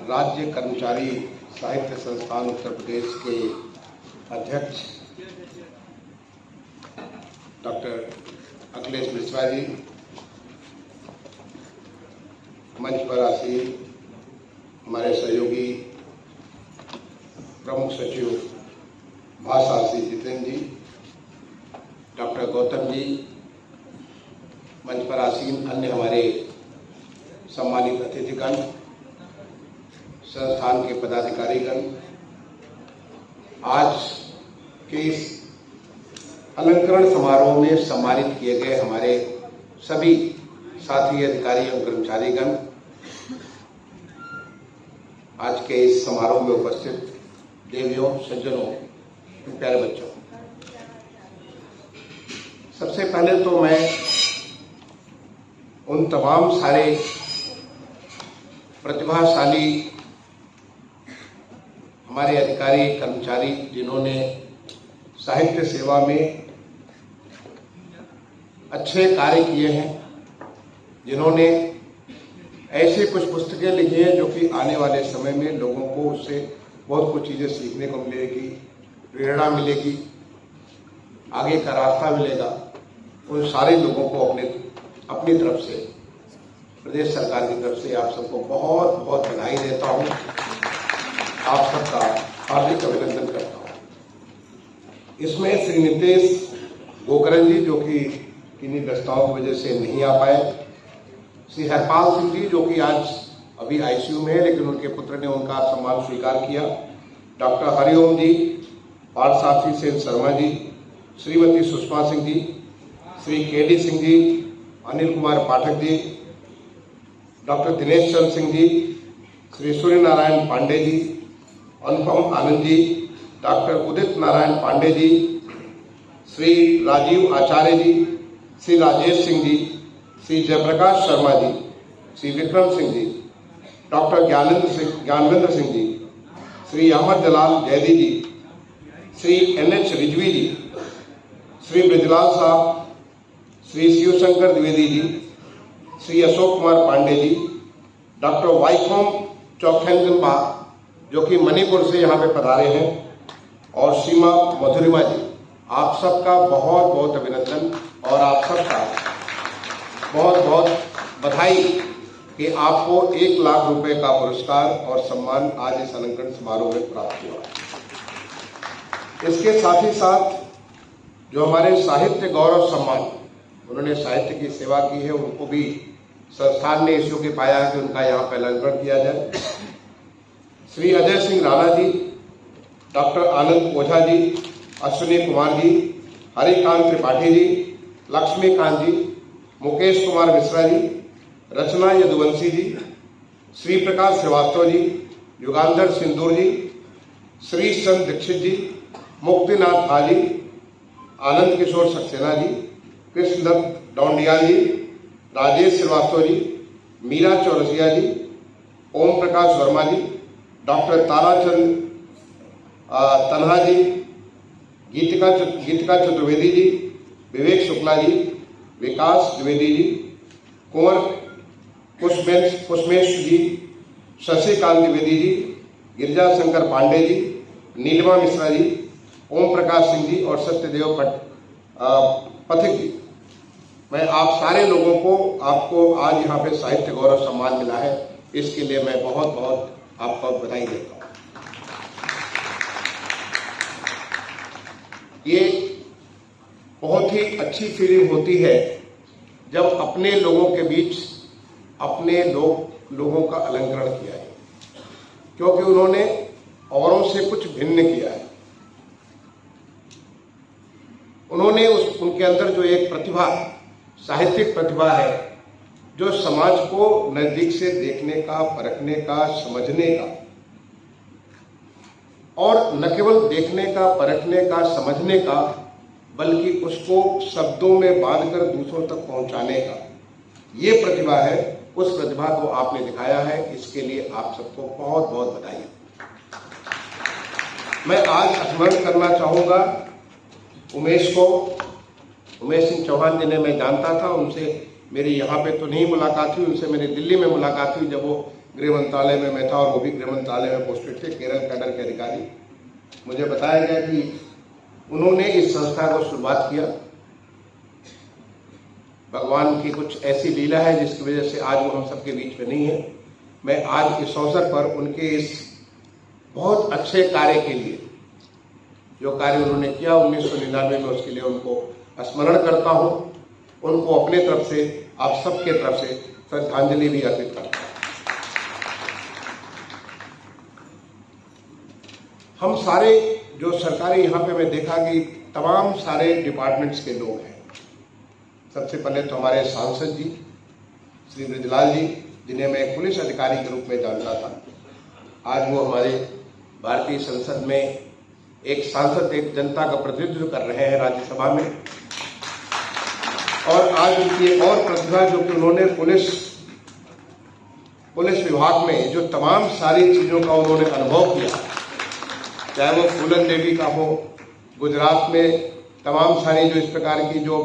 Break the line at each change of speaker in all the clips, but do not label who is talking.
राज्य कर्मचारी साहित्य संस्थान उत्तर प्रदेश के अध्यक्ष डॉक्टर अखिलेश मिश्रा जी, मंच पर आसीन हमारे सहयोगी प्रमुख सचिव भाषा श्री जितेंद्र जी, डॉक्टर गौतम जी, मंच पर आसीन अन्य हमारे सम्मानित अतिथिगण, संस्थान के पदाधिकारीगण, आज के इस अलंकरण समारोह में सम्मानित किए गए हमारे सभी साथी अधिकारी एवं कर्मचारीगण, आज के इस समारोह में उपस्थित देवियों, सज्जनों, प्यारे बच्चों, सबसे पहले तो मैं उन तमाम सारे प्रतिभाशाली हमारे अधिकारी कर्मचारी जिन्होंने साहित्य सेवा में अच्छे कार्य किए हैं, जिन्होंने ऐसे कुछ पुस्तकें लिखी हैं जो कि आने वाले समय में लोगों को उससे बहुत कुछ चीजें सीखने को मिलेगी, प्रेरणा मिलेगी, आगे का रास्ता मिलेगा। उन सारे लोगों को अपनी तरफ से, प्रदेश सरकार की तरफ से आप सबको बहुत बहुत बधाई देता हूं, आप सबका हार्दिक अभिनंदन करता हूं। इसमें श्री नितेश गोकरण जी जो कि किन्हीं व्यस्तताओं की वजह से नहीं आ पाए, श्री हरपाल सिंह जी जो कि आज अभी आईसीयू में है लेकिन उनके पुत्र ने उनका सम्मान स्वीकार किया, डॉक्टर हरिओम जी, पार्थसारथी सेन शर्मा जी, श्रीमती सुषमा सिंह जी, श्री केडी सिंह जी, अनिल कुमार पाठक जी, डॉक्टर दिनेश चंद्र सिंह जी, श्री सूर्य नारायण पांडे जी, अनुपम आनंद जी, डॉक्टर उदित नारायण पांडे जी, श्री राजीव आचार्य जी, श्री राजेश सिंह जी, श्री जयप्रकाश शर्मा जी, श्री विक्रम सिंह जी, डॉक्टर ज्ञानवेंद्र सिंह जी, श्री अहमद जलाल जैदी जी, श्री NH रिजवी जी, श्री ब्रजलाल साहब, श्री शिवशंकर द्विवेदी जी, श्री अशोक कुमार पांडे जी, डॉक्टर वाईखोम चौखेंगनबा जो कि मणिपुर से यहाँ पे पधारे हैं, और सीमा मधुरिमा जी, आप सबका बहुत बहुत अभिनंदन और आप सबका बहुत बहुत बधाई कि आपको 1 लाख रुपए का पुरस्कार और सम्मान आज इस अलंकरण समारोह में प्राप्त हुआ। इसके साथ ही साथ जो हमारे साहित्य गौरव सम्मान, उन्होंने साहित्य की सेवा की है, उनको भी संस्थान ने इस योग्य पाया है कि उनका यहाँ पर अलंकरण किया जाए। श्री अजय सिंह राणा जी, डॉक्टर आनंद ओझा जी, अश्विनी कुमार जी, हरिकांत त्रिपाठी जी, लक्ष्मीकांत जी, मुकेश कुमार मिश्रा जी, रचना यदुवंशी जी, श्री प्रकाश श्रीवास्तव जी, युगांधर सिंदूर जी, श्री चंद दीक्षित जी, मुक्तिनाथ झा जी, आनंद किशोर सक्सेना जी, कृष्णदत्त डोंडियाल जी, राजेश श्रीवास्तव जी, मीरा चौरसिया जी, ओम प्रकाश वर्मा जी, डॉक्टर ताराचंद तन्हा जी, गीतिका चतुर्वेदी जी, विवेक शुक्ला जी, विकास द्विवेदी जी, कुंवर पुष्मेश जी, शशिकांत द्विवेदी जी, गिरिजा शंकर पांडे जी, नीलिमा मिश्रा जी, ओम प्रकाश सिंह जी और सत्यदेव पथिक जी। मैं आप सारे लोगों को, आपको आज यहाँ पे साहित्य गौरव सम्मान मिला है, इसके लिए मैं बहुत बहुत आपको बधाई देता हूँ। ये बहुत ही अच्छी फीलिंग होती है जब अपने लोगों के बीच अपने लोगों का अलंकरण किया है, क्योंकि उन्होंने औरों से कुछ भिन्न किया है। उन्होंने उनके अंदर जो एक प्रतिभा, साहित्यिक प्रतिभा है, जो समाज को नजदीक से देखने का, परखने का, समझने का, और न केवल देखने का, परखने का, समझने का, बल्कि उसको शब्दों में बांधकर दूसरों तक पहुंचाने का, ये प्रतिभा है। उस प्रतिभा को आपने दिखाया है, इसके लिए आप सबको बहुत बहुत बधाई। मैं आज स्मरण करना चाहूंगा उमेश को, उमेश सिंह चौहान जिन्हें मैं जानता था, उनसे मेरी यहाँ पे तो नहीं मुलाकात हुई, उनसे मेरी दिल्ली में मुलाकात हुई जब वो गृह मंत्रालय में मैं था और वो भी गृह मंत्रालय में पोस्टेड थे, केरल कैडर के अधिकारी। मुझे बताया गया कि उन्होंने इस संस्था को शुरुआत किया। भगवान की कुछ ऐसी लीला है जिसकी वजह से आज वो हम सबके बीच में नहीं है। मैं आज इस अवसर पर उनके इस बहुत अच्छे कार्य के लिए, जो कार्य उन्होंने किया 1999 में, उसके लिए उनको स्मरण करता हूं। उनको अपने तरफ से, आप सबके तरफ से श्रद्धांजलि भी अर्पित करता हूं। हम सारे जो सरकारी यहाँ पे मैं देखा कि तमाम सारे डिपार्टमेंट्स के लोग हैं। सबसे पहले तो हमारे सांसद जी श्री बृजलाल जी, जिन्हें मैं एक पुलिस अधिकारी के रूप में जानता था, आज वो हमारे भारतीय संसद में एक सांसद, एक जनता का प्रतिनिधित्व कर रहे हैं राज्यसभा में। और आज उनकी और प्रतिभा जो कि उन्होंने पुलिस विभाग में जो तमाम सारी चीजों का उन्होंने अनुभव किया, चाहे वो फूलन देवी का हो, गुजरात में तमाम सारी जो इस प्रकार की जो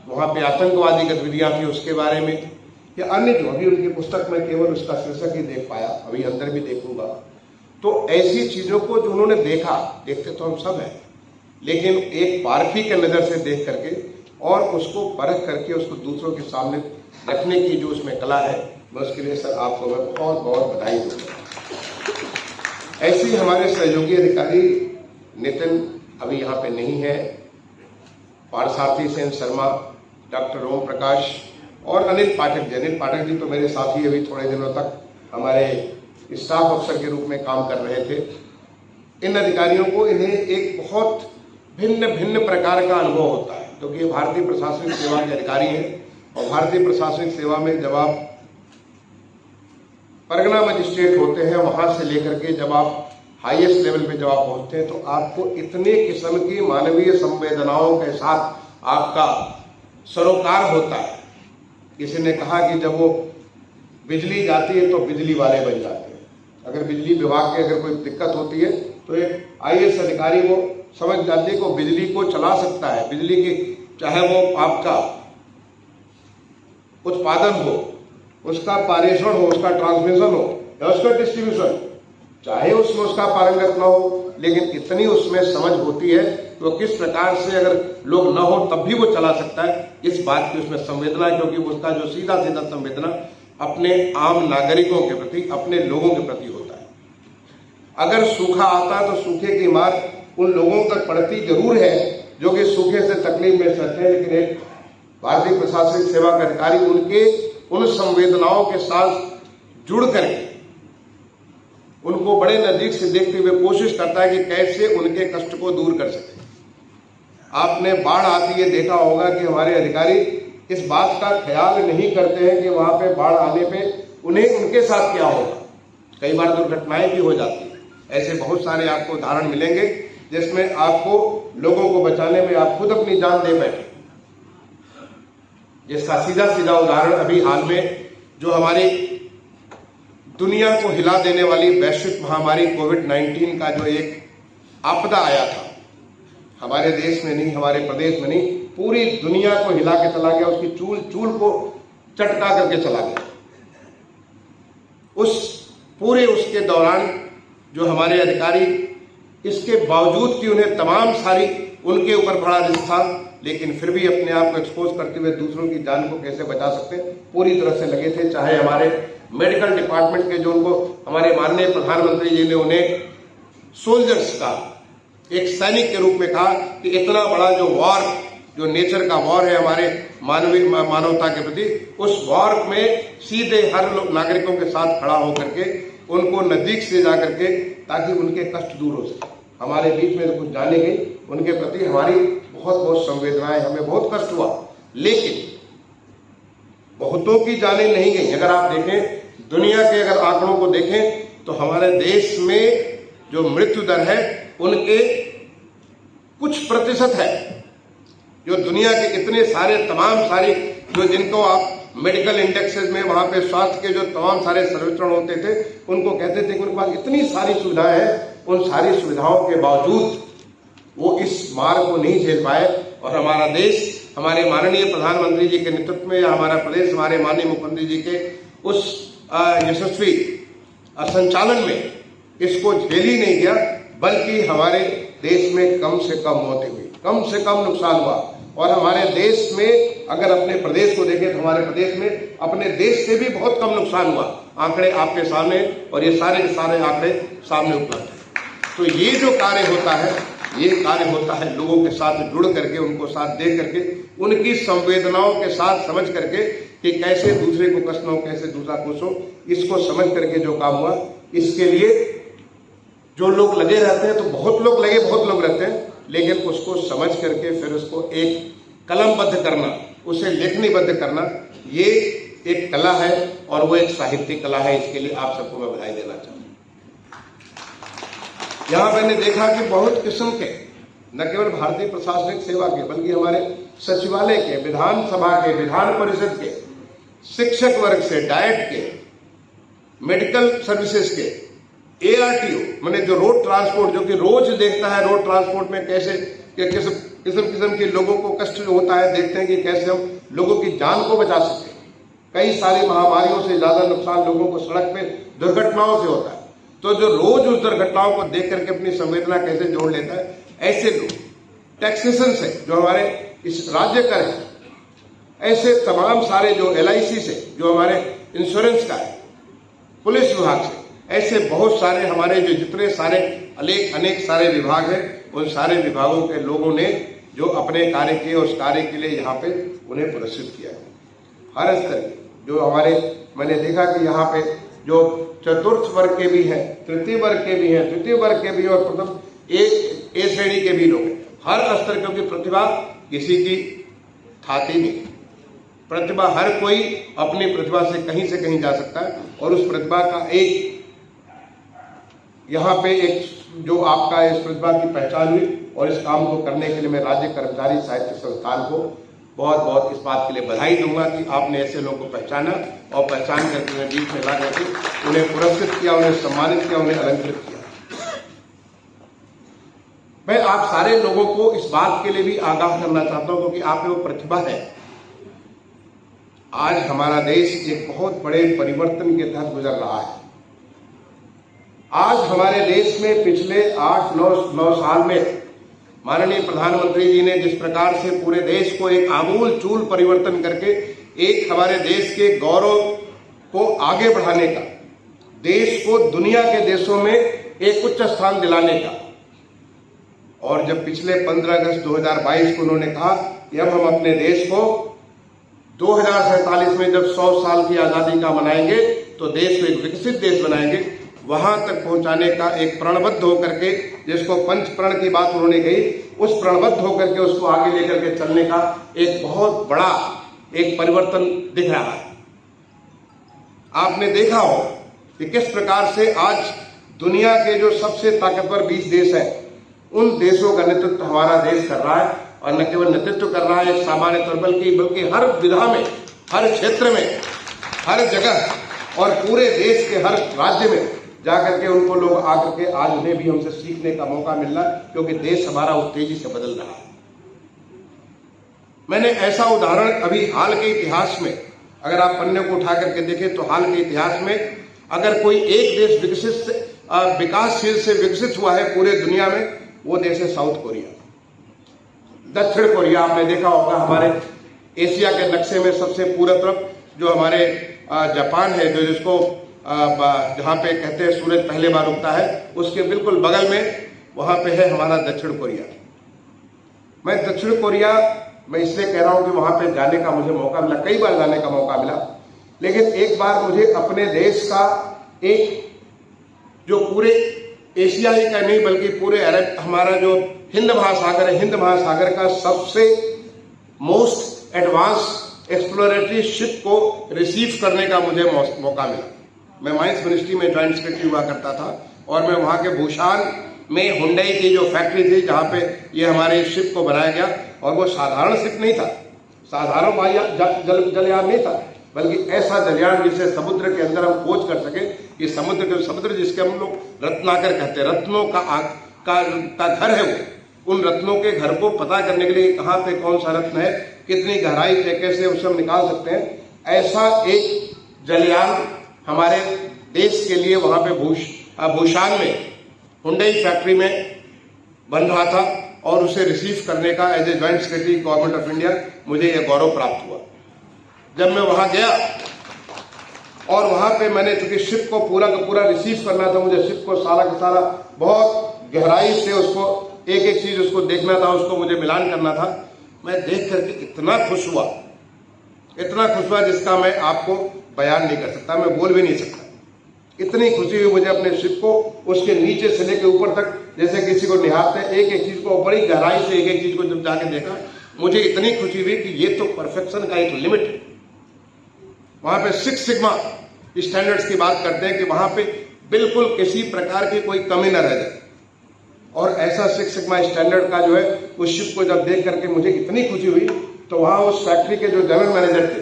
वहाँ पे आतंकवादी गतिविधियां थी उसके बारे में, या अन्य जो अभी उनकी पुस्तक में केवल उसका शीर्षक ही देख पाया, अभी अंदर भी देखूंगा। तो ऐसी चीजों को जो उन्होंने देखा, देखते तो हम सब हैं, लेकिन एक पारखी के नजर से देख करके और उसको परख करके उसको दूसरों के सामने रखने की जो उसमें कला है, मैं उसके लिए सर आपको मैं बहुत बहुत बधाई दूंगा। ऐसे ही हमारे सहयोगी अधिकारी नितिन अभी यहाँ पे नहीं है, पार्थसारथी सेन शर्मा, डॉक्टर ओम प्रकाश और अनिल पाठक जी। अनिल पाठक जी तो मेरे साथी अभी थोड़े दिनों तक हमारे स्टाफ अफसर के रूप में काम कर रहे थे। इन अधिकारियों को, इन्हें एक बहुत भिन्न भिन्न प्रकार का अनुभव होता है, क्योंकि ये भारतीय प्रशासनिक सेवा के अधिकारी हैं। और भारतीय प्रशासनिक सेवा में जब आप परगना मजिस्ट्रेट होते हैं, वहां से लेकर के जब आप हाईएस्ट लेवल पे जब आप पहुंचते हैं, तो आपको इतने किस्म की मानवीय संवेदनाओं के साथ आपका सरोकार होता है। किसी ने कहा कि जब वो बिजली जाती है तो बिजली वाले बन जाते हैं। अगर बिजली विभाग की अगर कोई दिक्कत होती है तो एक आईएएस अधिकारी वो समझ जाते हैं कि वो बिजली को चला सकता है। बिजली की, चाहे वो आपका उत्पादन हो, उसका पारेषण हो, उसका ट्रांसमिशन हो या उसका डिस्ट्रीब्यूशन, चाहे उसमें उसका पारंगत न हो, लेकिन इतनी उसमें समझ होती है तो किस प्रकार से अगर लोग न हो तब भी वो चला सकता है, इस बात की उसमें संवेदना, क्योंकि उसका जो सीधा सीधा संवेदना अपने आम नागरिकों के प्रति, अपने लोगों के प्रति होता है। अगर सूखा आता है तो सूखे की मार उन लोगों तक पड़ती जरूर है जो कि सूखे से तकलीफ में सहते हैं, लेकिन एक भारतीय प्रशासनिक सेवा का अधिकारी उनके उन संवेदनाओं के साथ जुड़ करके उनको बड़े नजदीक से देखते हुए कोशिश करता है कि कैसे उनके कष्ट को दूर कर सके। आपने बाढ़ आती है देखा होगा कि हमारे अधिकारी इस बात का ख्याल नहीं करते हैं कि वहां पे बाढ़ आने पे उन्हें उनके साथ क्या होगा। कई बार दुर्घटनाएं भी हो जाती है। ऐसे बहुत सारे आपको उदाहरण मिलेंगे जिसमें आपको लोगों को बचाने में आप खुद अपनी जान दे बैठे, जिसका सीधा सीधा उदाहरण अभी हाल में जो हमारी दुनिया को हिला देने वाली वैश्विक महामारी कोविड-19 का जो एक आपदा आया था, हमारे देश में नहीं, हमारे प्रदेश में नहीं, पूरी दुनिया को हिला के चला गया, उसकी चूल चूल को चटका करके चला गया। उसके दौरान जो हमारे अधिकारी, इसके बावजूद कि उन्हें तमाम सारी उनके ऊपर बड़ा रिस्क था, लेकिन फिर भी अपने आप को एक्सपोज करते हुए दूसरों की जान को कैसे बचा सकते हैं, पूरी तरह से लगे थे। चाहे हमारे मेडिकल डिपार्टमेंट के जो उनको हमारे माननीय प्रधानमंत्री जी ने उन्हें सोल्जर्स का, एक सैनिक के रूप में कहा कि इतना बड़ा जो वॉर, जो नेचर का वॉर है हमारे मानवता के प्रति, उस वॉर में सीधे हर नागरिकों के साथ खड़ा होकर के उनको नजदीक से जाकर के, ताकि उनके कष्ट दूर हो सके। हमारे बीच में कुछ जाने गई, उनके प्रति हमारी बहुत बहुत संवेदनाएं, हमें बहुत कष्ट हुआ, लेकिन बहुतों की जाने नहीं गई। अगर आप देखें दुनिया के अगर आंकड़ों को देखें तो हमारे देश में जो मृत्यु दर है उनके कुछ प्रतिशत है, जो दुनिया के इतने सारे तमाम सारी जो जिनको आप मेडिकल इंडेक्सेस में वहां पे स्वास्थ्य के जो तमाम सारे सर्वेक्षण होते थे, उनको कहते थे कि उनके पास इतनी सारी सुविधाएं हैं, उन सारी सुविधाओं के बावजूद वो इस मार को नहीं झेल पाए और हमारा देश हमारे माननीय प्रधानमंत्री जी के नेतृत्व में, हमारा प्रदेश हमारे माननीय मुख्यमंत्री जी के उस यशस्वी संचालन में इसको झेल ही नहीं गया, बल्कि हमारे देश में कम से कम मौतें हुई, कम से कम नुकसान हुआ। और हमारे देश में अगर अपने प्रदेश को देखें तो हमारे प्रदेश में अपने देश से भी बहुत कम नुकसान हुआ। आंकड़े आपके सामने और ये सारे के सारे आंकड़े सामने उपलब्ध है। तो ये जो कार्य होता है, ये कार्य होता है लोगों के साथ जुड़ करके, उनको साथ दे करके, उनकी संवेदनाओं के साथ समझ करके कि कैसे दूसरे को कष्ट हो, कैसे दूसरा खुश हो, इसको समझ करके जो काम हुआ। इसके लिए जो लोग लगे रहते हैं, तो बहुत लोग रहते हैं, लेकिन उसको समझ करके फिर उसको एक कलमबद्ध करना, उसे लेखनीबद्ध करना, ये एक कला है और वो एक साहित्यिक कला है। इसके लिए आप सबको मैं बधाई देना चाहूंगा। यहां मैंने देखा कि बहुत किस्म के, न केवल भारतीय प्रशासनिक सेवा के, बल्कि हमारे सचिवालय के, विधानसभा के, विधान परिषद के, शिक्षक वर्ग से, डाइट के, मेडिकल सर्विसेज के, ARTO माने जो रोड ट्रांसपोर्ट, जो कि रोज देखता है रोड ट्रांसपोर्ट में कैसे किस्म के लोगों को कष्ट होता है, देखते हैं कि कैसे हम लोगों की जान को बचा सकते हैं। कई सारी महामारियों से ज्यादा नुकसान लोगों को सड़क पे दुर्घटनाओं से होता है। तो जो रोज उस दुर्घटनाओं को देख करके अपनी संवेदना कैसे जोड़ लेता है, ऐसे लोग टैक्सेशन से जो हमारे इस राज्य कर है, ऐसे तमाम सारे जो LIC से, जो हमारे इंश्योरेंस का है, पुलिस विभाग से, ऐसे बहुत सारे हमारे जो जितने सारे अनेक सारे विभाग हैं, उन सारे विभागों के लोगों ने जो अपने कार्य किए, उस कार्य के लिए यहाँ पे उन्हें पुरस्कृत किया है। हर स्तर के जो हमारे, मैंने देखा कि यहाँ पे जो चतुर्थ वर्ग के भी हैं, तृतीय वर्ग के भी हैं, तृतीय वर्ग के भी और प्रथम A श्रेणी के भी लोग हैं। हर स्तर, क्योंकि प्रतिभा किसी की थाती नहीं, प्रतिभा हर कोई अपनी प्रतिभा से कहीं जा सकता है। और उस प्रतिभा का एक यहाँ पे एक जो आपका इस प्रतिभा की पहचान हुई, और इस काम को करने के लिए मैं राज्य कर्मचारी साहित्य संस्थान को बहुत बहुत इस बात के लिए बधाई दूंगा कि आपने ऐसे लोगों को पहचाना और पहचान करके उन्हें बीच में ला करके उन्हें पुरस्कृत किया, उन्हें सम्मानित किया, उन्हें अलंकृत किया। मैं आप सारे लोगों को इस बात के लिए भी आगाह करना चाहता हूं, क्योंकि आप में वो प्रतिभा है। आज हमारा देश एक बहुत बड़े परिवर्तन के तहत गुजर रहा है। आज हमारे देश में पिछले 8-9 साल में माननीय प्रधानमंत्री जी ने जिस प्रकार से पूरे देश को एक आमूल चूल परिवर्तन करके एक हमारे देश के गौरव को आगे बढ़ाने का, देश को दुनिया के देशों में एक उच्च स्थान दिलाने का, और जब पिछले 15 अगस्त 2022 को उन्होंने कहा कि अब हम अपने देश को 2047 में जब 100 साल की आजादी का मनाएंगे तो देश को एक विकसित देश बनाएंगे, वहां तक पहुंचाने का एक प्रणबद्ध होकर के, जिसको पंच प्रण की बात उन्होंने कही, उस प्रणबद्ध होकर के उसको आगे लेकर के चलने का एक बहुत बड़ा एक परिवर्तन दिख रहा है। आपने देखा हो कि किस प्रकार से आज दुनिया के जो सबसे ताकतवर 20 देश हैं, उन देशों का नेतृत्व हमारा देश कर रहा है। और न केवल नेतृत्व कर रहा है एक सामान्य तौर पर, बल्कि हर विधा में, हर क्षेत्र में, हर जगह और पूरे देश के हर राज्य में जाकर के उनको लोग आकर के आज उन्हें भी हमसे सीखने का मौका मिल रहा है, क्योंकि देश हमारा उस तेजी से बदल रहा है। मैंने ऐसा उदाहरण अभी हाल के इतिहास में, अगर आप पन्ने को उठा करके देखें तो हाल के इतिहास में अगर कोई एक देश विकासशील से विकसित हुआ है पूरे दुनिया में, वो देश है साउथ कोरिया, दक्षिण कोरिया। आपने देखा होगा हमारे एशिया के नक्शे में सबसे पूर्व तरफ जो हमारे जापान है, जो जिसको जहां पे कहते हैं सूरज पहले बार उगता है, उसके बिल्कुल बगल में वहां पे है हमारा दक्षिण कोरिया। मैं दक्षिण कोरिया मैं इसलिए कह रहा हूं कि वहां पे जाने का मुझे मौका मिला, कई बार जाने का मौका मिला, लेकिन एक बार मुझे अपने देश का एक जो पूरे एशिया ही का नहीं बल्कि पूरे अरब, हमारा जो हिंद महासागर है, हिंद महासागर का सबसे मोस्ट एडवांस एक्सप्लोरेटरी शिप को रिसीव करने का मुझे मौका मिला। मैं माइंस मिनिस्ट्री में ज्वाइंट सेक्रेटरी हुआ करता था, और मैं वहां के भूशान में हुंडई की जो फैक्ट्री थी जहां पे ये हमारे शिप को बनाया गया, और वो साधारण शिप नहीं था, साधारण जलयान नहीं था, बल्कि ऐसा जलयान जिसे समुद्र के अंदर हम खोज कर सके कि समुद्र जिसके हम लोग रत्नाकर कहते हैं, रत्नों का घर है वो, उन रत्नों के घर को पता करने के लिए कहाँ पे कौन सा रत्न है, कितनी गहराई है, कैसे उसे हम निकाल सकते हैं। ऐसा एक जलयान हमारे देश के लिए वहां पे भूशान में हुंडई फैक्ट्री में बन रहा था और उसे रिसीव करने का as a joint secretary government of India मुझे यह गौरव प्राप्त हुआ। जब मैं वहां गया और वहां पे मैंने चूंकि शिप को पूरा का पूरा रिसीव करना था, मुझे शिप को सारा का सारा बहुत गहराई से उसको एक एक चीज उसको देखना था, उसको मुझे मिलान करना था। मैं देख करके इतना खुश हुआ जिसका मैं आपको बयान नहीं कर सकता, मैं बोल भी नहीं सकता। इतनी खुशी हुई मुझे अपने शिप को उसके नीचे से लेकर ऊपर तक, जैसे किसी को निहारते हैं एक एक चीज को बड़ी गहराई से एक एक चीज को जब जाके देखा, मुझे इतनी खुशी हुई कि ये तो परफेक्शन का एक लिमिट है। वहां पे 6 सिग्मा स्टैंडर्ड्स की बात करते हैं कि वहां पे बिल्कुल किसी प्रकार की कोई कमी न रह जाए। और ऐसा 6 सिग्मा स्टैंडर्ड का जो है उस शिप को जब देख करके मुझे इतनी खुशी हुई, तो वहां उस फैक्ट्री के जो जनरल मैनेजर थे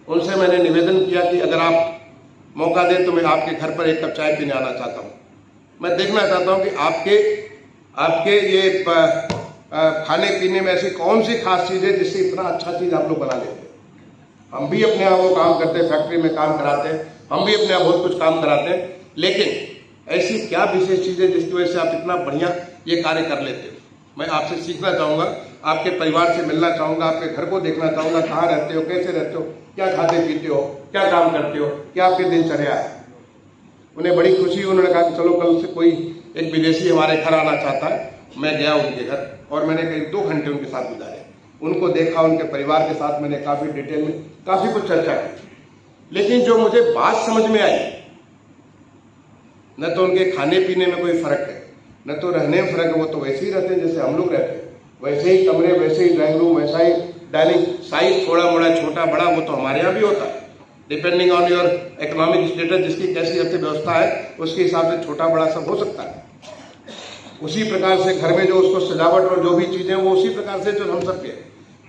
उनसे मैंने निवेदन किया कि अगर आप मौका दें तो मैं आपके घर पर एक कप चाय पीने आना चाहता हूं। मैं देखना चाहता हूं कि आपके ये खाने पीने में ऐसी कौन सी खास चीज है जिससे इतना अच्छा चीज आप लोग बना लेते हैं। हम भी अपने आप वो काम करते हैं, फैक्ट्री में काम कराते हैं, हम भी अपने आप बहुत कुछ काम कराते हैं, लेकिन ऐसी क्या विशेष चीज है जिसकी वजह से आप इतना बढ़िया ये कार्य कर लेते हो। मैं आपसे सीखना चाहूंगा, आपके परिवार से मिलना चाहूंगा, आपके घर को देखना चाहूंगा, कहाँ रहते हो, कैसे रहते हो, क्या खाते पीते हो, क्या काम करते हो, क्या आपकी दिनचर्या है। उन्हें बड़ी खुशी, उन्होंने कहा कि चलो कल से कोई एक विदेशी हमारे घर आना चाहता है। मैं गया उनके घर और मैंने करीब 2 घंटे उनके साथ गुजारे, उनको देखा, उनके परिवार के साथ मैंने काफी डिटेल में काफी कुछ चर्चा की। लेकिन जो मुझे बात समझ में आई, न तो उनके खाने पीने में कोई फर्क है, न तो रहने में फर्क है, वो तो वैसे ही रहते हैं जैसे हम लोग रहते हैं, वैसे ही कमरे, वैसे ही ड्राइंग रूम, वैसा ही डाइनिंग, साइज थोड़ा मोड़ा छोटा बड़ा वो तो हमारे यहाँ भी होता है, depending on your economic status, जिसकी कैसी अर्थव्यवस्था है उसके हिसाब से छोटा बड़ा सब हो सकता है। उसी प्रकार से घर में जो उसको सजावट और जो भी चीजें वो उसी प्रकार से जो हम सब के।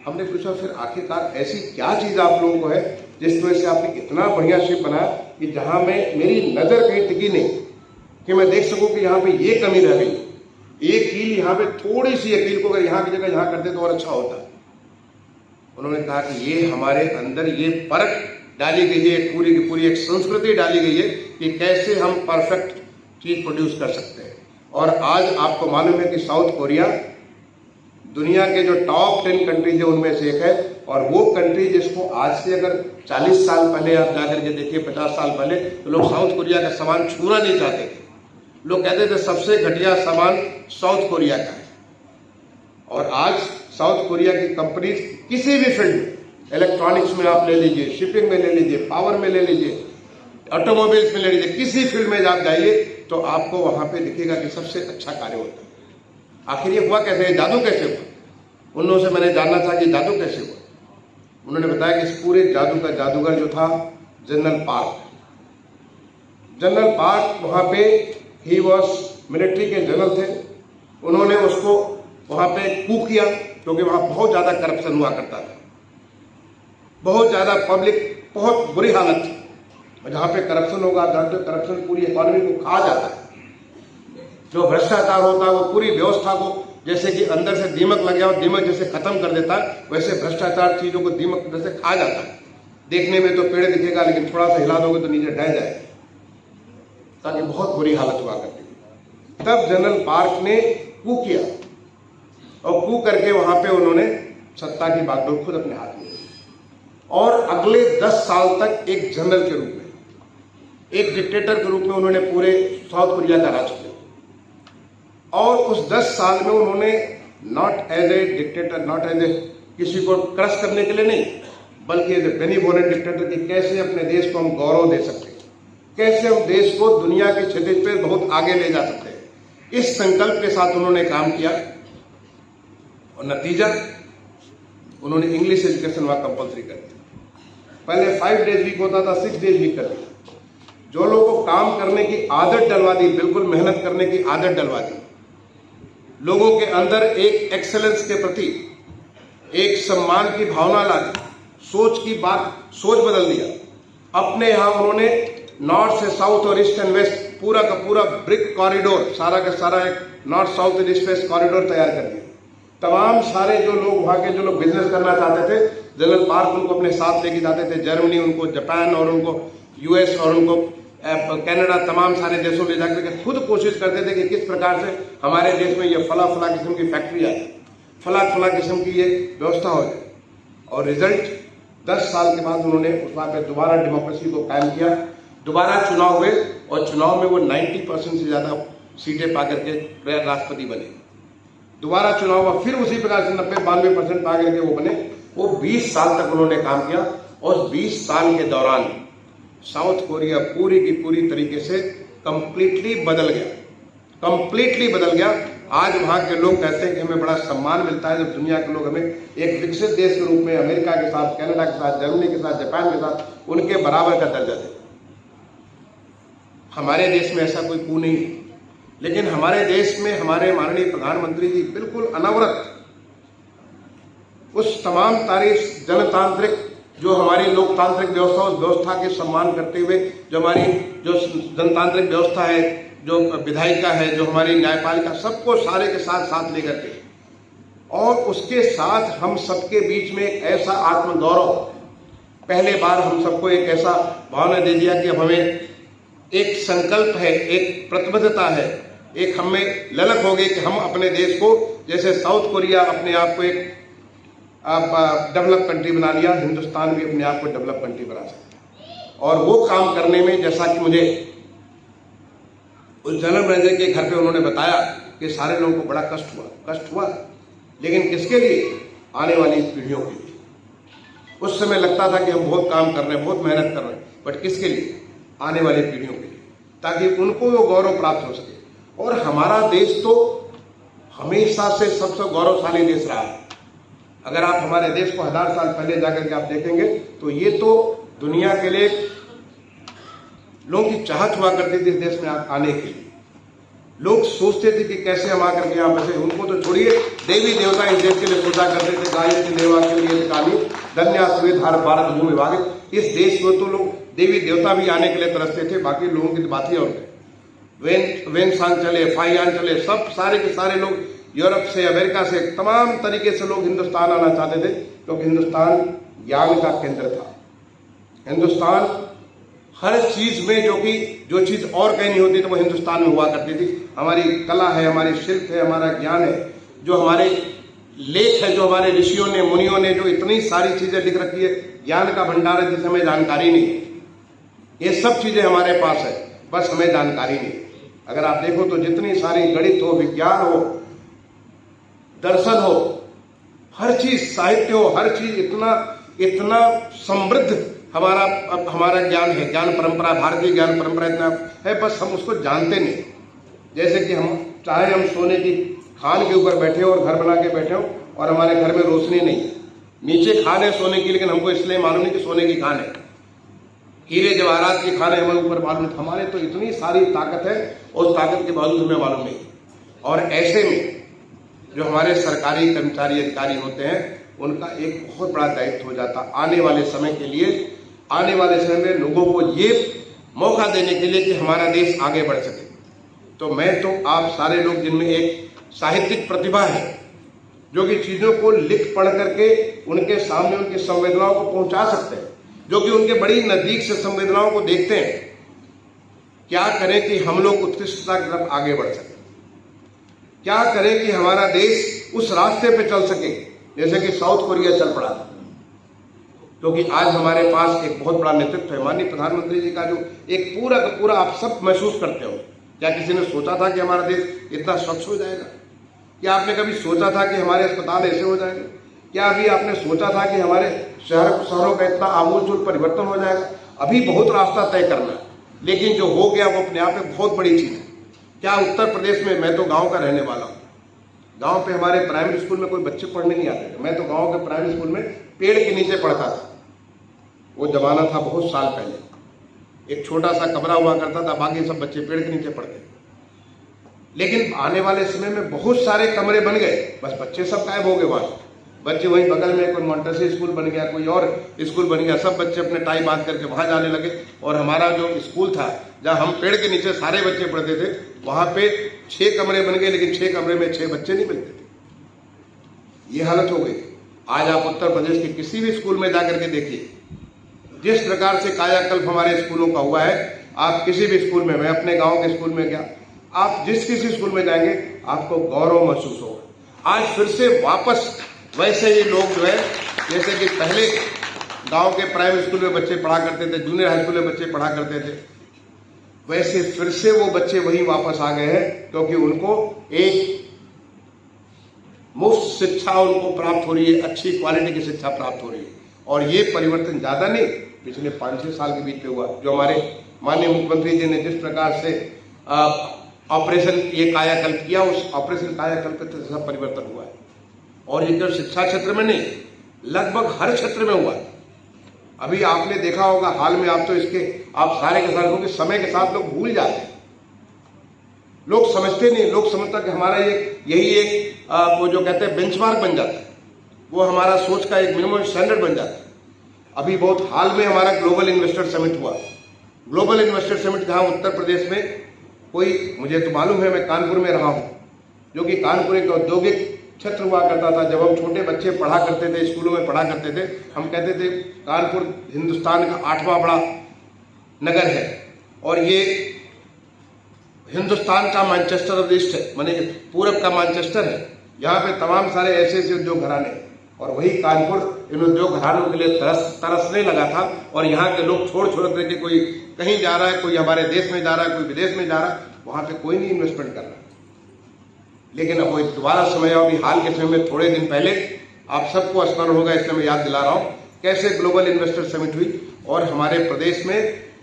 हमने पूछा फिर आखिरकार ऐसी क्या चीज आप लोगों को है जिसकी वजह से आपने इतना बढ़िया शिप बनाया कि जहां में मेरी नजर कहीं टिकी नहीं कि मैं देख सकूं कि यहाँ पे ये कमी रह गई, एक कील यहाँ पे थोड़ी सी कील को अगर यहाँ की जगह यहाँ करते तो और अच्छा होता। उन्होंने कहा कि ये हमारे अंदर ये परख डाली गई है, पूरी की पूरी एक संस्कृति डाली गई है कि कैसे हम परफेक्ट चीज प्रोड्यूस कर सकते हैं। और आज आपको मालूम है कि साउथ कोरिया दुनिया के जो टॉप 10 कंट्रीज है उनमें से एक है, और वो कंट्री जिसको आज से अगर 40 साल पहले आप जाकर के देखिए, 50 साल पहले, तो लोग साउथ कोरिया का सामान छूना नहीं चाहते थे। लोग कहते थे सबसे घटिया सामान साउथ कोरिया का है। और आज साउथ कोरिया की कंपनीज किसी भी फील्ड में, इलेक्ट्रॉनिक्स में आप ले लीजिए, शिपिंग में ले लीजिए, पावर में ले लीजिए, ऑटोमोबाइल्स में ले लीजिए, किसी फील्ड में आप जाइए तो आपको वहां पे दिखेगा कि सबसे अच्छा कार्य होता है। आखिर ये हुआ कैसे, जादू कैसे हुआ? उन लोगों से मैंने जानना था कि जादू कैसे हुआ। उन्होंने बताया कि इस पूरे जादू का जादूगर जो था जनरल पार्क। जनरल पार्क वहां पे ही वॉज मिलिट्री के जनरल थे। उन्होंने उसको वहां पे कू किया क्योंकि वहां बहुत ज्यादा करप्शन हुआ करता था, बहुत ज्यादा पब्लिक, बहुत बुरी हालत थी। जहां पे करप्शन होगा, जहां पे करप्शन पूरी इकोनॉमी को खा जाता है। जो भ्रष्टाचार होता है वो पूरी व्यवस्था को, जैसे कि अंदर से दीमक लग गया और दीमक जैसे खत्म कर देता है, वैसे भ्रष्टाचार चीजों को दीमक जैसे खा जाता है। देखने में तो पेड़ दिखेगा लेकिन थोड़ा सा हिला दोगे तो नीचे ढह जाएगा, ताकि बहुत बुरी हालत हुआ करती थी। तब जनरल पार्क ने कू किया और कू करके वहां पे उन्होंने सत्ता की बागडोर खुद अपने हाथ में ली और अगले 10 साल तक एक जनरल के रूप में, एक डिक्टेटर के रूप में उन्होंने पूरे साउथ कोरिया का राज किया। और उस 10 साल में उन्होंने not as a dictator, not as a किसी को क्रश करने के लिए नहीं, बल्कि एज ए बेनिवोलेंट डिक्टेटर कि कैसे अपने देश को हम गौरव दे सकते हैं, कैसे हम देश को दुनिया के क्षितिज पे बहुत आगे ले जा सकते हैं। इस संकल्प के साथ उन्होंने काम किया और नतीजा उन्होंने इंग्लिश एजुकेशन वहां कंपल्सरी कर दिया। पहले 5 डेज वीक होता था, 6 डेज वीक कर दिया। जो लोगों को काम करने की आदत डलवा दी, बिल्कुल मेहनत करने की आदत डलवा दी, लोगों के अंदर एक एक्सेलेंस के प्रति एक सम्मान की भावना ला दी, सोच बदल दिया। अपने यहां उन्होंने नॉर्थ से साउथ और ईस्ट एंड वेस्ट पूरा का पूरा ब्रिक कॉरिडोर, सारा का सारा एक नॉर्थ साउथ स्पेस कॉरिडोर तैयार कर दिया। तमाम सारे जो लोग वहाँ के जो लोग बिजनेस करना चाहते थे, जनरल पार्क उनको अपने साथ लेके जाते थे, जर्मनी उनको, जापान और उनको यूएस और उनको कनाडा, तमाम सारे देशों ले जाकर के खुद कोशिश करते थे कि किस प्रकार से हमारे देश में ये फला फला किस्म की फैक्ट्री आए, फला फला किस्म की ये व्यवस्था हो जाए। और रिजल्ट 10 साल के बाद उन्होंने उस वहाँ पे दोबारा डेमोक्रेसी को कायम किया, दोबारा चुनाव हुए और चुनाव में वो 90% से ज्यादा सीटें पा करके राष्ट्रपति बने। दोबारा चुनाव हुआ, फिर उसी प्रकार से 90-92% पा करके वो बने। वो 20 साल तक उन्होंने काम किया और 20 साल के दौरान साउथ कोरिया पूरी की पूरी तरीके से कंप्लीटली बदल गया, कंप्लीटली बदल गया। आज वहां के लोग कहते हैं कि हमें बड़ा सम्मान मिलता है जब दुनिया के लोग हमें एक विकसित देश के रूप में अमेरिका के साथ, कनाडा के साथ, जर्मनी के साथ, जापान के साथ उनके बराबर का दर्जा देते। हमारे देश में ऐसा कोई कू नहीं है, लेकिन हमारे देश में हमारे माननीय प्रधानमंत्री जी बिल्कुल अनवरत उस तमाम तारीफ जनतांत्रिक जो हमारी लोकतांत्रिक व्यवस्था, उस व्यवस्था के सम्मान करते हुए जो हमारी जो जनतांत्रिक व्यवस्था है, जो विधायिका है, जो हमारी न्यायपालिका, सबको सारे के साथ साथ लेकर के, और उसके साथ हम सबके बीच में एक ऐसा आत्मगौरव, पहले बार हम सबको एक ऐसा भावना दे दिया कि अब हमें एक संकल्प है, एक प्रतिबद्धता है, एक हमें ललक हो गई कि हम अपने देश को, जैसे साउथ कोरिया अपने आप को एक डेवलप कंट्री बना लिया, हिंदुस्तान भी अपने आप को डेवलप कंट्री बना सकता है। और वो काम करने में, जैसा कि मुझे उस जनरल मैनेजर के घर पे उन्होंने बताया कि सारे लोगों को बड़ा कष्ट हुआ, लेकिन किसके लिए? आने वाली पीढ़ियों के लिए। उस समय लगता था कि हम बहुत काम कर रहे हैं, बहुत मेहनत कर रहे हैं, बट किसके लिए? आने वाली पीढ़ियों के लिए, ताकि उनको वो गौरव प्राप्त हो सके। और हमारा देश तो हमेशा से सबसे गौरवशाली देश रहा है। अगर आप हमारे देश को 1000 साल पहले जाकर के आप देखेंगे तो ये तो दुनिया के लिए लोगों की चाहत हुआ करती थी इस देश में आने के लिए। लोग सोचते थे कि कैसे हम आकर के यहाँ बसे। उनको तो छोड़िए, देवी देवता इस देश के लिए सोचा करते थे, गायत्री देवा के लिए काली धन्या सुविधार भारत भूमि भागे। इस देश में तो लोग देवी देवता भी आने के लिए तरसते थे, बाकी लोगों की बात ही और वेनसांग चले, फाइयान चले, सब सारे के सारे लोग यूरोप से, अमेरिका से, तमाम तरीके से लोग हिंदुस्तान आना चाहते थे, क्योंकि हिंदुस्तान ज्ञान का केंद्र था। हिंदुस्तान हर चीज में जो चीज और कहीं नहीं होती तो वो हिंदुस्तान में हुआ करती थी। हमारी कला है, हमारी शिल्प है, हमारा ज्ञान है, जो हमारे लेख है, जो हमारे ऋषियों ने, मुनियों ने जो इतनी सारी चीजें लिख रखी है, ज्ञान का भंडार है जिसे हमें जानकारी नहीं है। ये सब चीजें हमारे पास है, बस हमें जानकारी नहीं। अगर आप देखो तो जितनी सारी गणित हो, विज्ञान हो, दर्शन हो, हर चीज, साहित्य हो, हर चीज इतना समृद्ध हमारा ज्ञान है, ज्ञान परंपरा, भारतीय ज्ञान परंपरा इतना है, बस हम उसको जानते नहीं। जैसे कि हम चाहे हम सोने की खान के ऊपर बैठे हो और घर बना के बैठे हो और हमारे घर में रोशनी नहीं है, नीचे खान है सोने की, लेकिन हमको इसलिए मालूम नहीं कि सोने की खान है, हीरे जवाहरात की खान है हमारे ऊपर मालूम है। हमारे तो इतनी सारी ताकत है, उस ताकत के बावजूद हमें मालूम नहीं। और ऐसे में जो हमारे सरकारी कर्मचारी अधिकारी होते हैं, उनका एक बहुत बड़ा दायित्व हो जाता आने वाले समय के लिए, आने वाले समय में लोगों को ये मौका देने के लिए कि हमारा देश आगे बढ़ सके। तो मैं तो आप सारे लोग जिनमें एक साहित्यिक प्रतिभा है, जो कि चीजों को लिख पढ़ करके उनके सामने उनकी संवेदनाओं को पहुंचा सकते हैं, जो कि उनके बड़ी नजदीक से संवेदनाओं को देखते हैं, क्या करें कि हम लोग उत्कृष्टता की तरफ आगे बढ़ सके, क्या करें कि हमारा देश उस रास्ते पे चल सके जैसे कि साउथ कोरिया चल पड़ा था। क्योंकि आज हमारे पास एक बहुत बड़ा नेतृत्व है, माननीय प्रधानमंत्री जी का जो एक पूरा का पूरा आप सब महसूस करते हो। क्या किसी ने सोचा था कि हमारा देश इतना स्वच्छ हो जाएगा? क्या आपने कभी सोचा था कि हमारे अस्पताल ऐसे हो जाएंगे? क्या अभी आपने सोचा था कि हमारे शहरों का इतना आमूलचूल परिवर्तन हो जाएगा? अभी बहुत रास्ता तय करना है, लेकिन जो हो गया वो अपने आप में बहुत बड़ी चीज है। क्या उत्तर प्रदेश में, मैं तो गांव का रहने वाला हूं, गांव पे हमारे प्राइमरी स्कूल में कोई बच्चे पढ़ने नहीं आते थे। मैं तो गांव के प्राइमरी स्कूल में पेड़ के नीचे पढ़ता था। वो जमाना था बहुत साल पहले, एक छोटा सा कमरा हुआ करता था, बाकी सब बच्चे पेड़ के नीचे पढ़ते। लेकिन आने वाले समय में बहुत सारे कमरे बन गए, बस बच्चे सब गायब हो गए वहां। बच्चे वहीं बगल में कोई मॉन्टेसरी स्कूल बन गया, कोई और स्कूल बन गया, सब बच्चे अपने टाई बांध करके वहां जाने लगे। और हमारा जो स्कूल था जहां हम पेड़ के नीचे सारे बच्चे पढ़ते थे, वहां पे 6 कमरे बन गए, लेकिन 6 कमरे में 6 बच्चे नहीं मिलते थे। ये हालत हो गई। आज आप उत्तर प्रदेश के किसी भी स्कूल में जाकर के देखिए, जिस प्रकार से कायाकल्प हमारे स्कूलों का हुआ है। आप किसी भी स्कूल में, मैं अपने गांव के स्कूल में गया, आप जिस किसी स्कूल में जाएंगे आपको गौरव महसूस होगा। आज फिर से वापस वैसे ही लोग जो है, जैसे कि पहले गांव के प्राइमरी स्कूल में बच्चे पढ़ा करते थे, जूनियर हाई स्कूल में बच्चे पढ़ा करते थे, वैसे फिर से वो बच्चे वहीं वापस आ गए हैं, क्योंकि उनको एक मुफ्त शिक्षा उनको प्राप्त हो रही है, अच्छी क्वालिटी की शिक्षा प्राप्त हो रही है। और ये परिवर्तन ज्यादा नहीं, पिछले 5-6 साल के बीच में हुआ। जो हमारे माननीय मुख्यमंत्री जी ने जिस प्रकार से ऑपरेशन ये कायाकल्प किया, उस ऑपरेशन कायाकल्प से सब परिवर्तन हुआ है। और ये केवल शिक्षा क्षेत्र में नहीं, लगभग हर क्षेत्र में हुआ है। अभी आपने देखा होगा हाल में, आप तो इसके आप सारे के सारे होंगे, समय के साथ लोग भूल जाते हैं, लोग समझते नहीं। लोग समझता कि हमारा यही एक वो जो कहते हैं बेंचमार्क बन जाता है, वो हमारा सोच का एक मिनिमम स्टैंडर्ड बन जाता है। अभी बहुत हाल में हमारा ग्लोबल इन्वेस्टर समिट हुआ। ग्लोबल इन्वेस्टर समिट जहां उत्तर प्रदेश में कोई, मुझे तो मालूम है, मैं कानपुर में रहा हूं, जो कि कानपुर एक औद्योगिक क्षेत्र हुआ करता था। जब हम छोटे बच्चे पढ़ा करते थे, स्कूलों में पढ़ा करते थे, हम कहते थे कानपुर हिंदुस्तान का 8वां बड़ा नगर है और ये हिंदुस्तान का मैनचेस्टर ऑफ ईस्ट है, माने पूरब का मैनचेस्टर है। यहाँ पे तमाम सारे ऐसे ऐसे उद्योग घराने, और वही कानपुर इन उद्योग घरानों के लिए तरसने लगा था। और यहाँ के लोग छोड़ करके, कोई कहीं जा रहा है, कोई हमारे देश में जा रहा है, कोई विदेश में जा रहा है, वहां पे कोई नहीं इन्वेस्टमेंट कर रहा। लेकिन अब वो दोबारा समय, अभी हाल के समय में थोड़े दिन पहले आप सबको स्मरण होगा, इसलिए मैं याद दिला रहा हूं, कैसे ग्लोबल इन्वेस्टर समिट हुई और हमारे प्रदेश में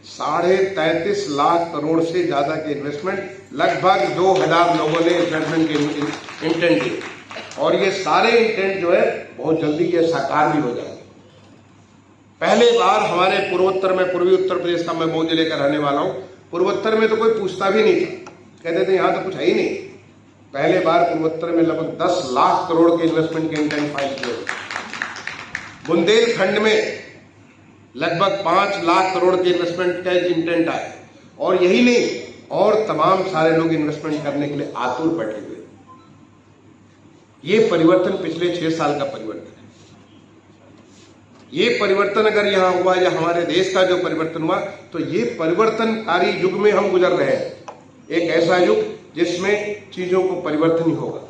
33.5 लाख करोड़ से ज्यादा के इन्वेस्टमेंट, लगभग 2000 लोगों ने इन्वेस्टमेंट के इंटेंट दिए। और ये सारे इंटेंट जो है बहुत जल्दी ये साकार भी हो जाएंगे। पहले बार हमारे पूर्वोत्तर में, पूर्वी उत्तर प्रदेश का मैं मऊ जिले का रहने वाला हूं, पूर्वोत्तर में तो कोई पूछता भी नहीं था, कहते थे यहां तो कुछ है ही नहीं। पहले बार पूर्वोत्तर में लगभग 10 लाख करोड़ के इन्वेस्टमेंट के इंटेंट फाइल किए। बुंदेलखंड में लगभग 5 लाख करोड़ के इन्वेस्टमेंट का इंटेंट आए। और यही नहीं, और तमाम सारे लोग इन्वेस्टमेंट करने के लिए आतुर बैठे हुए। ये परिवर्तन पिछले 6 साल का परिवर्तन है। ये परिवर्तन अगर यहां हुआ, या हमारे देश का जो परिवर्तन हुआ, तो ये परिवर्तनकारी युग में हम गुजर रहे हैं। एक ऐसा युग जिसमें चीजों को परिवर्तन ही होगा।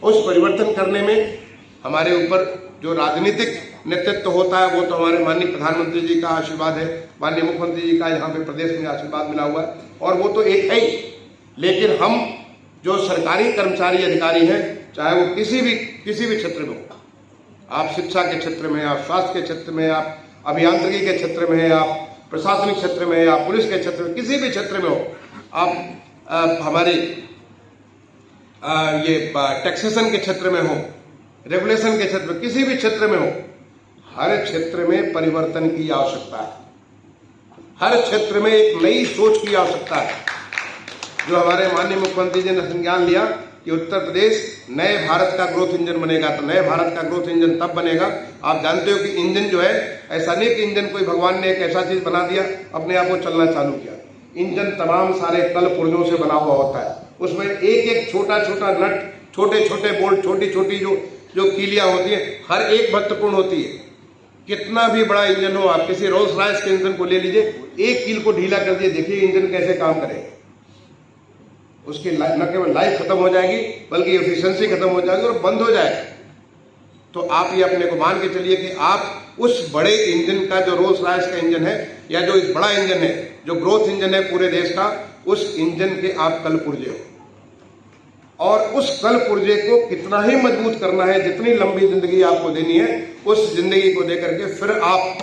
उस परिवर्तन करने में हमारे ऊपर जो राजनीतिक नेतृत्व होता है, वो तो हमारे माननीय प्रधानमंत्री जी का आशीर्वाद है, माननीय मुख्यमंत्री जी का यहाँ पे प्रदेश में आशीर्वाद मिला हुआ है, और वो तो एक है ही। लेकिन हम जो सरकारी कर्मचारी अधिकारी हैं, चाहे वो किसी भी क्षेत्र में हो, आप शिक्षा के क्षेत्र में, आप स्वास्थ्य के क्षेत्र में, आप अभियांत्रिकी के क्षेत्र में है, आप प्रशासनिक क्षेत्र में, आप पुलिस के क्षेत्र में, किसी भी क्षेत्र में हो, आप हमारे ये टैक्सेशन के क्षेत्र में हो, रेगुलेशन के क्षेत्र में, किसी भी क्षेत्र में हो, हर क्षेत्र में परिवर्तन की आवश्यकता है। हर क्षेत्र में एक नई सोच की आवश्यकता है। जो हमारे माननीय मुख्यमंत्री जी ने संज्ञान लिया कि उत्तर प्रदेश नए भारत का ग्रोथ इंजन बनेगा, तो नए भारत का ग्रोथ इंजन तब बनेगा, आप जानते हो कि इंजन जो है, ऐसा नहीं कि इंजन कोई भगवान ने एक ऐसा चीज बना दिया अपने आप वो चलना चालू किया। इंजन तमाम सारे कल पुर्जों से बना हुआ होता है। उसमें एक एक छोटा छोटा नट, छोटे छोटे बोल्ट, छोटी छोटी जो कीलियां होती है, हर एक महत्वपूर्ण होती है। कितना भी बड़ा इंजन हो, आप किसी रोल्स रॉयस के इंजन को ले लीजिए, एक कील को ढीला कर दिए, देखिए इंजन कैसे काम करेगा। उसकी न केवल लाइफ खत्म हो जाएगी, बल्कि एफिशिएंसी खत्म हो जाएगी और बंद हो जाएगा। तो आप ये अपने को मान के चलिए कि आप उस बड़े इंजन का, जो रोल्स रॉयस का इंजन है, या जो इस बड़ा इंजन है, जो ग्रोथ इंजन है पूरे देश का, उस इंजन के आप कल पुर्जे हो। और उस कल पुर्जे को कितना ही मजबूत करना है, जितनी लंबी जिंदगी आपको देनी है, उस जिंदगी को देकर के फिर आप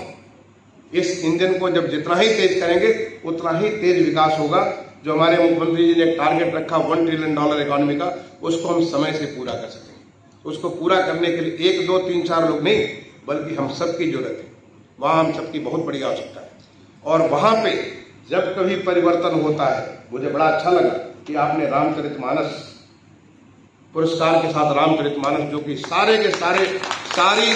इस इंजन को जब जितना ही तेज करेंगे, उतना ही तेज विकास होगा। जो हमारे मुख्यमंत्री जी ने एक टारगेट रखा $1 ट्रिलियन इकोनॉमी का, उसको हम समय से पूरा कर सकेंगे। उसको पूरा करने के लिए 1, 2, 3, 4 लोग नहीं, बल्कि हम सबकी जरूरत है। वहां हम सबकी बहुत बड़ी आवश्यकता है। और वहां पे जब कभी परिवर्तन होता है, मुझे बड़ा अच्छा लगा कि आपने रामचरितमानस पुरस्कार के साथ रामचरितमानस, जो कि सारे के सारे सारी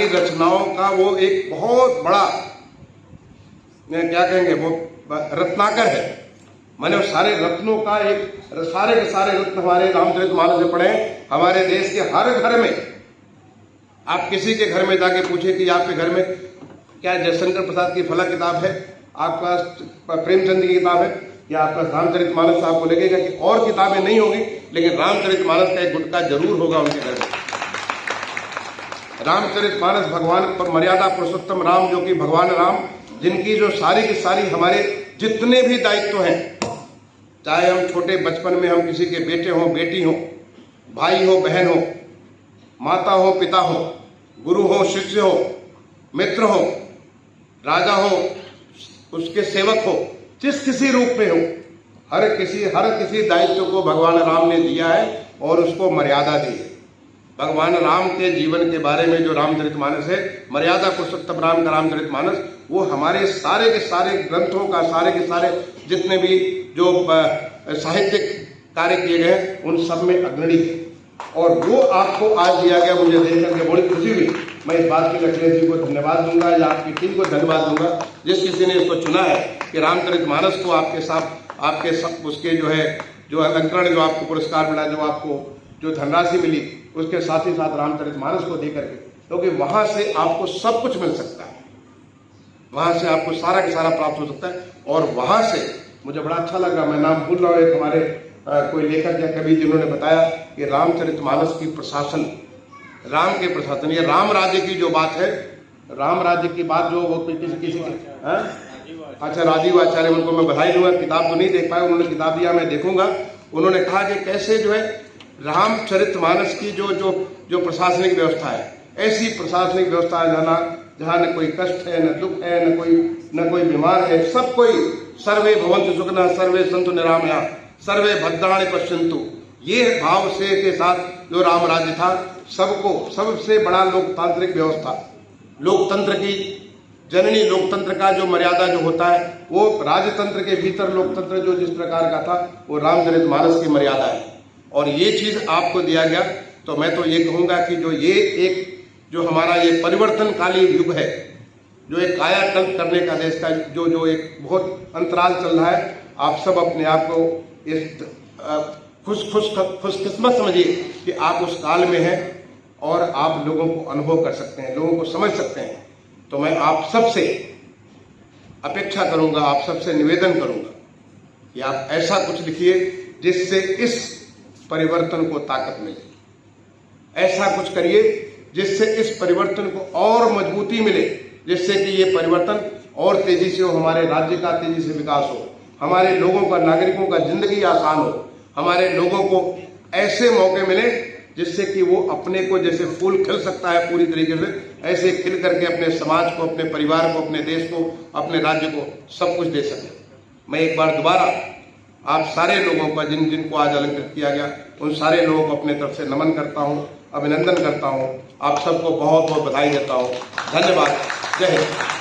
रचनाओं का वो एक बहुत बड़ा, क्या कहेंगे, वो रत्नाकर है। मैंने वो सारे रत्नों का सारे के सारे रत्न हमारे रामचरितमानस में पढ़े। हमारे देश के हर घर में, आप किसी के घर में जाके पूछे कि आपके घर में क्या जयशंकर प्रसाद की फला किताब है, आपका प्रेमचंद की किताब है, या आपका रामचरितमानस, आपको लगेगा कि और किताबें नहीं होगी, लेकिन रामचरितमानस का एक गुटका जरूर होगा उनके घर में। रामचरितमानस भगवान पर मर्यादा पुरुषोत्तम राम, जो कि भगवान राम, जिनकी जो सारी की सारी हमारे जितने भी दायित्व हैं, चाहे हम छोटे बचपन में हम किसी के बेटे हों, बेटी हों, भाई हो, बहन हो, माता हो, पिता हो, गुरु हो, शिष्य हो, मित्र हो, राजा हो, उसके सेवक हो, जिस किसी रूप में हो, हर किसी दायित्व को भगवान राम ने दिया है और उसको मर्यादा दी है। भगवान राम के जीवन के बारे में जो रामचरितमानस है, मर्यादा पुरुषोत्तम राम का रामचरितमानस, वो हमारे सारे के सारे ग्रंथों का, सारे के सारे जितने भी जो साहित्यिक कार्य किए गए उन सब में अग्रणी है। और वो आपको आज दिया गया, मुझे देख करके बड़ी खुशी हुई। मैं इस बात के लिए अखिलेश जी को धन्यवाद दूंगा, या आपकी टीम को धन्यवाद दूंगा, जिस किसी ने इसको चुना है कि रामचरितमानस को उसके जो अलंकरण, जो आपको पुरस्कार मिला, जो आपको जो धनराशि मिली, उसके साथ ही साथ रामचरितमानस को देकर के, क्योंकि वहां से आपको सब कुछ मिल सकता है, वहां से आपको सारा का सारा प्राप्त हो सकता है। और वहां से मुझे बड़ा अच्छा लगा, मैं नाम भूल रहा हूँ, एक हमारे कोई लेखक या कवि जिन्होंने बताया कि रामचरितमानस की प्रशासन, राम के प्रशासन, ये राम राज्य की जो बात है, राम राज्य की बात जो वो किसी अच्छा, राजीव आचार्य, उनको मैं बधाई दूंगा। किताब तो नहीं देख पाया, उन्होंने किताब दिया, मैं देखूंगा। उन्होंने कहा कि कैसे जो है रामचरितमानस की जो प्रशासनिक व्यवस्था है, ऐसी प्रशासनिक व्यवस्था है जहाँ न कोई कष्ट है, न दुख है, न कोई बीमार है, सब कोई सर्वे भवन्तु सुखिनः, सर्वे सन्तु निरामया, सर्वे भद्राणि पश्यन्तु, ये भाव से के साथ जो राम राज्य था, सबसे बड़ा लोकतांत्रिक व्यवस्था, लोकतंत्र की जननी, लोकतंत्र का जो मर्यादा जो होता है, वो राजतंत्र के भीतर लोकतंत्र जो जिस प्रकार का था, वो रामचरितमानस की मर्यादा है। और ये चीज आपको दिया गया, तो मैं तो ये कहूंगा कि जो हमारा ये परिवर्तनकाली युग है, जो एक कायाकल्प करने का देश का जो एक बहुत अंतराल चल रहा है, आप सब अपने आप को इस खुशकिस्मत समझिए कि आप उस काल में हैं और आप लोगों को अनुभव कर सकते हैं, लोगों को समझ सकते हैं। तो मैं आप सबसे अपेक्षा करूंगा, आप सबसे निवेदन करूंगा कि आप ऐसा कुछ लिखिए जिससे इस परिवर्तन को ताकत मिले, ऐसा कुछ करिए जिससे इस परिवर्तन को और मजबूती मिले, जिससे कि ये परिवर्तन और तेजी से हो, हमारे राज्य का तेजी से विकास हो, हमारे लोगों का, नागरिकों का जिंदगी आसान हो, हमारे लोगों को ऐसे मौके मिले जिससे कि वो अपने को जैसे फूल खिल सकता है पूरी तरीके से, ऐसे खिल करके अपने समाज को, अपने परिवार को, अपने देश को, अपने राज्य को सब कुछ दे सके। मैं एक बार दोबारा आप सारे लोगों का, जिनको आज अलंकृत किया गया, उन सारे लोगों को अपने तरफ से नमन करता हूँ, अभिनंदन करता हूँ, आप सबको बहुत बहुत बधाई देता हूँ। धन्यवाद। जय हिंद।